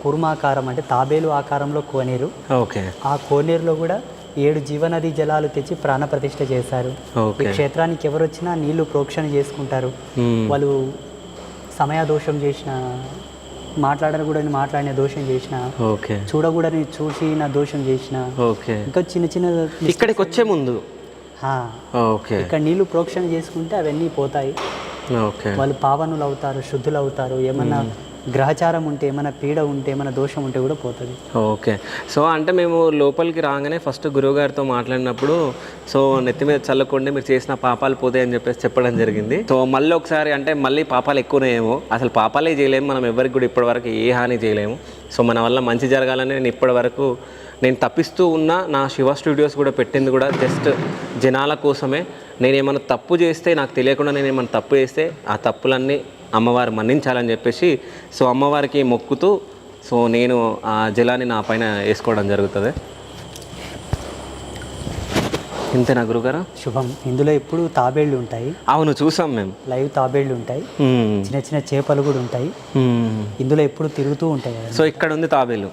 కుర్మాకారం అంటే తాబేలు ఆకారంలో కోనేరు. ఓకే. ఆ కోనేరులో కూడా 7 జీవనది జలాలు తెచ్చి ప్రాణప్రతిష్ఠ చేశారు. ఈ క్షేత్రానికి ఎవరు వచ్చినా నీళ్లు ప్రోక్షణ చేసుకుంటారు. వాళ్ళు సమయదోషం చేసిన, మాట్లాడిన దోషం చేసిన, చూడకూడని చూసిన దోషం చేసిన, ఇంకా చిన్న చిన్న ఇక్కడికి వచ్చే ముందు ఇక్కడ నీళ్లు ప్రోక్షణ చేసుకుంటే అవన్నీ పోతాయి. వాళ్ళు పావనులు అవుతారు, శుద్ధులు అవుతారు. ఏమన్నా గ్రహచారం ఉంటే, ఏమైనా పీడ ఉంటే, ఏమైనా దోషం ఉంటే కూడా పోతుంది. ఓకే. సో అంటే మేము లోపలికి రాగానే ఫస్ట్ గురువుగారితో మాట్లాడినప్పుడు సో నెత్తి మీద చల్లకుండా మీరు చేసిన పాపాలు పోతాయి అని చెప్పేసి చెప్పడం జరిగింది. సో మళ్ళీ ఒకసారి అంటే మళ్ళీ పాపాలు ఎక్కువనేమో, అసలు పాపాలే చేయలేము మనం, ఎవరికి కూడా ఇప్పటివరకు ఏ హాని చేయలేము. సో మన వల్ల మంచి జరగాలని నేను ఇప్పటివరకు తప్పిస్తూ ఉన్న నా శివ స్టూడియోస్ కూడా పెట్టింది కూడా జస్ట్ జనాల కోసమే. నేను ఏమైనా తప్పు చేస్తే, నాకు తెలియకుండా నేను ఏమైనా తప్పు చేస్తే ఆ తప్పులన్నీ అమ్మవారు మన్నించాలని చెప్పేసి సో అమ్మవారికి మొక్కుతూ సో నేను ఆ జలాన్ని నా పైన వేసుకోవడం జరుగుతుంది. ఇంతేనా గురుగారు? శుభం. ఇందులో ఎప్పుడు తాబేళ్లు ఉంటాయి. అవును, చూసాం మేము లైవ్ తాబేళ్లు ఉంటాయి, చిన్న చిన్న చేపలు కూడా ఉంటాయి. ఇందులో ఎప్పుడు తిరుగుతూ ఉంటాయి. సో ఇక్కడ ఉంది తాబేలు.